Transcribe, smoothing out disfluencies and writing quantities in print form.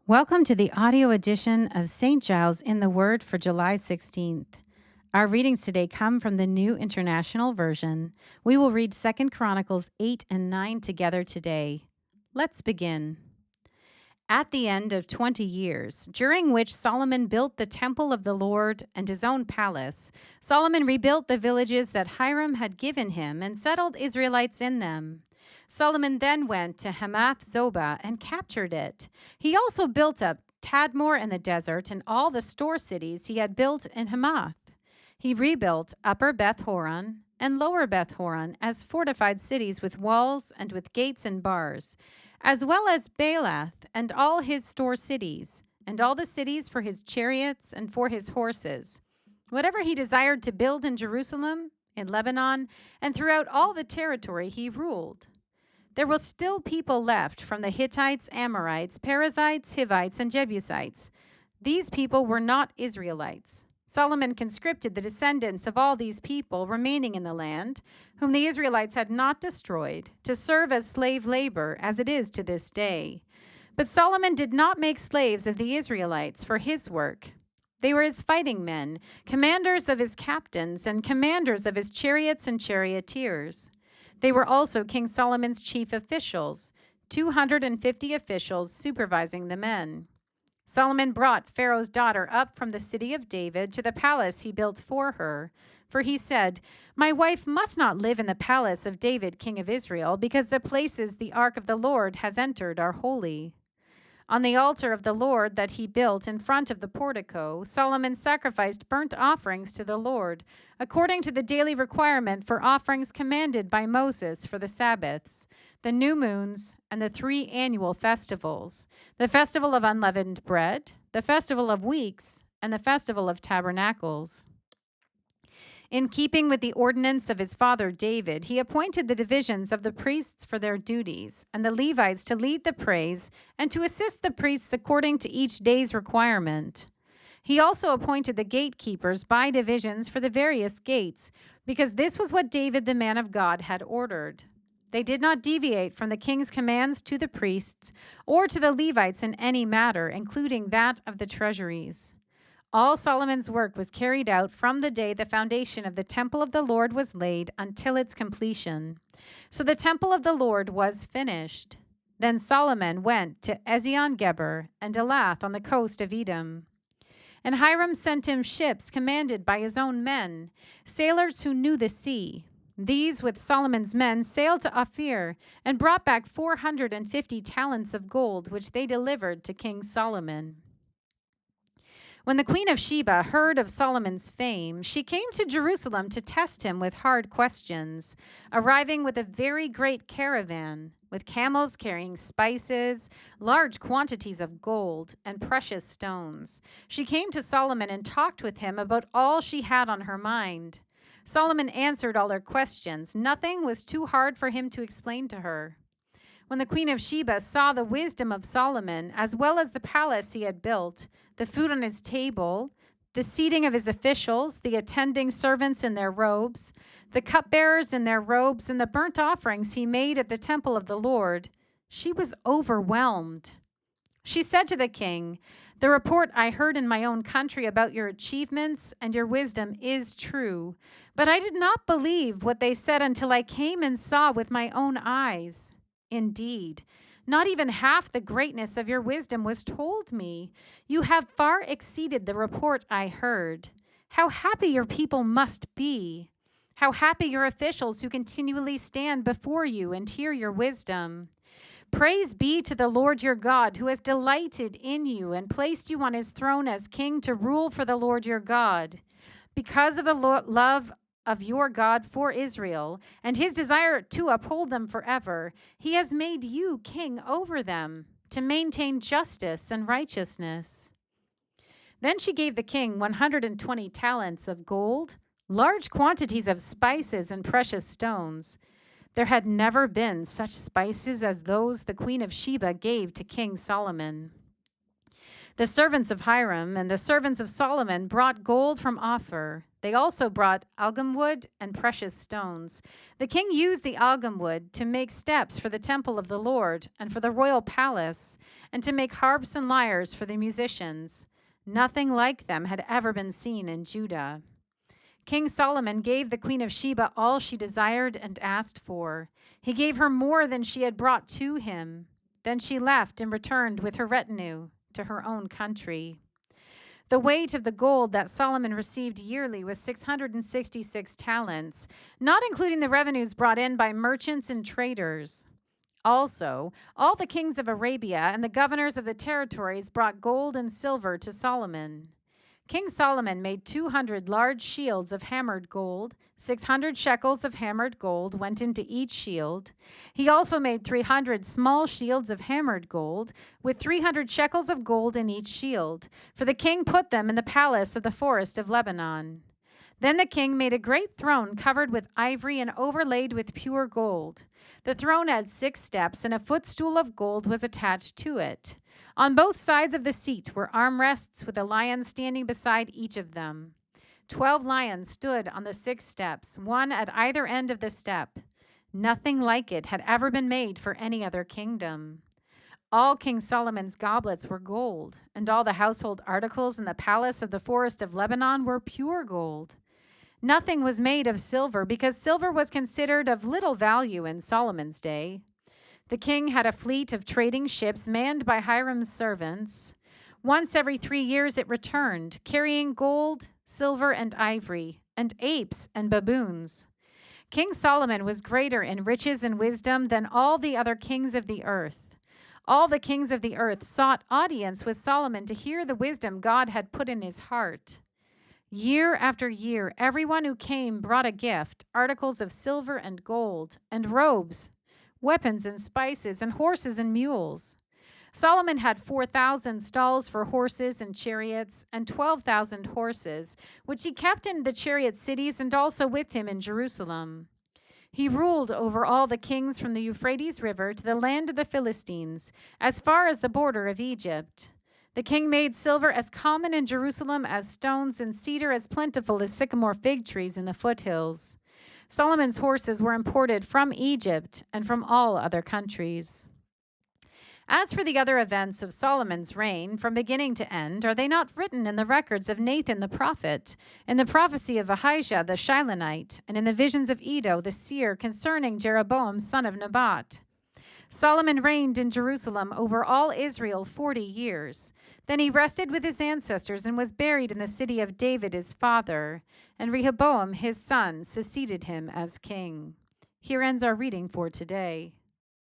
Welcome to the audio edition of St. Giles in the Word for July 16th. Our readings today come from the New International Version. We will read 2 Chronicles 8 and 9 together today. Let's begin. At the end of 20 years, during which Solomon built the temple of the Lord and his own palace, Solomon rebuilt the villages that Hiram had given him and settled Israelites in them. Solomon then went to Hamath Zobah and captured it. He also built up Tadmor in the desert and all the store cities he had built in Hamath. He rebuilt Upper Beth Horon and Lower Beth Horon as fortified cities with walls and with gates and bars, as well as Baalath and all his store cities, and all the cities for his chariots and for his horses. Whatever he desired to build in Jerusalem, in Lebanon, and throughout all the territory he ruled. There were still people left from the Hittites, Amorites, Perizzites, Hivites, and Jebusites. These people were not Israelites. Solomon conscripted the descendants of all these people remaining in the land, whom the Israelites had not destroyed, to serve as slave labor, as it is to this day. But Solomon did not make slaves of the Israelites for his work. They were his fighting men, commanders of his captains, and commanders of his chariots and charioteers. They were also King Solomon's chief officials, 250 officials supervising the men. Solomon brought Pharaoh's daughter up from the city of David to the palace he built for her. For he said, "My wife must not live in the palace of David, king of Israel, because the places the ark of the Lord has entered are holy." On the altar of the Lord that he built in front of the portico, Solomon sacrificed burnt offerings to the Lord, according to the daily requirement for offerings commanded by Moses for the Sabbaths, the new moons, and the 3 annual festivals, the festival of unleavened bread, the festival of weeks, and the festival of tabernacles. In keeping with the ordinance of his father David, he appointed the divisions of the priests for their duties, and the Levites to lead the praise and to assist the priests according to each day's requirement. He also appointed the gatekeepers by divisions for the various gates, because this was what David the man of God had ordered. They did not deviate from the king's commands to the priests or to the Levites in any matter, including that of the treasuries. All Solomon's work was carried out from the day the foundation of the temple of the Lord was laid until its completion. So the temple of the Lord was finished. Then Solomon went to Ezion-Geber and Elath on the coast of Edom. And Hiram sent him ships commanded by his own men, sailors who knew the sea. These, with Solomon's men, sailed to Ophir and brought back 450 talents of gold, which they delivered to King Solomon. When the queen of Sheba heard of Solomon's fame, she came to Jerusalem to test him with hard questions, arriving with a very great caravan, with camels carrying spices, large quantities of gold, and precious stones. She came to Solomon and talked with him about all she had on her mind. Solomon answered all her questions. Nothing was too hard for him to explain to her. When the queen of Sheba saw the wisdom of Solomon, as well as the palace he had built, the food on his table, the seating of his officials, the attending servants in their robes, the cupbearers in their robes, and the burnt offerings he made at the temple of the Lord, she was overwhelmed. She said to the king, "The report I heard in my own country about your achievements and your wisdom is true, but I did not believe what they said until I came and saw with my own eyes. Indeed, not even half the greatness of your wisdom was told me. You have far exceeded the report I heard. How happy your people must be. How happy your officials who continually stand before you and hear your wisdom. Praise be to the Lord your God, who has delighted in you and placed you on his throne as king to rule for the Lord your God. Because of the love of your God for Israel, and his desire to uphold them forever, he has made you king over them, to maintain justice and righteousness." Then she gave the king 120 talents of gold, large quantities of spices and precious stones. There had never been such spices as those the queen of Sheba gave to King Solomon. The servants of Hiram and the servants of Solomon brought gold from Ophir. They also brought algum wood and precious stones. The king used the algum wood to make steps for the temple of the Lord and for the royal palace, and to make harps and lyres for the musicians. Nothing like them had ever been seen in Judah. King Solomon gave the queen of Sheba all she desired and asked for. He gave her more than she had brought to him. Then she left and returned with her retinue to her own country. The weight of the gold that Solomon received yearly was 666 talents, not including the revenues brought in by merchants and traders. Also, all the kings of Arabia and the governors of the territories brought gold and silver to Solomon. King Solomon made 200 large shields of hammered gold. 600 shekels of hammered gold went into each shield. He also made 300 small shields of hammered gold, with 300 shekels of gold in each shield, for the king put them in the palace of the forest of Lebanon. Then the king made a great throne covered with ivory and overlaid with pure gold. The throne had 6 steps, and a footstool of gold was attached to it. On both sides of the seat were armrests with a lion standing beside each of them. 12 lions stood on the 6 steps, one at either end of the step. Nothing like it had ever been made for any other kingdom. All King Solomon's goblets were gold, and all the household articles in the palace of the forest of Lebanon were pure gold. Nothing was made of silver, because silver was considered of little value in Solomon's day. The king had a fleet of trading ships manned by Hiram's servants. Once every 3 years it returned, carrying gold, silver, and ivory, and apes and baboons. King Solomon was greater in riches and wisdom than all the other kings of the earth. All the kings of the earth sought audience with Solomon to hear the wisdom God had put in his heart. Year after year, everyone who came brought a gift, articles of silver and gold, and robes, weapons and spices, and horses and mules. Solomon had 4,000 stalls for horses and chariots, and 12,000 horses, which he kept in the chariot cities and also with him in Jerusalem. He ruled over all the kings from the Euphrates River to the land of the Philistines, as far as the border of Egypt. The king made silver as common in Jerusalem as stones, and cedar as plentiful as sycamore fig trees in the foothills. Solomon's horses were imported from Egypt and from all other countries. As for the other events of Solomon's reign, from beginning to end, are they not written in the records of Nathan the prophet, in the prophecy of Ahijah the Shilonite, and in the visions of Iddo the seer concerning Jeroboam son of Nebat? Solomon reigned in Jerusalem over all Israel 40 years. Then he rested with his ancestors and was buried in the city of David his father, and Rehoboam his son succeeded him as king. Here ends our reading for today.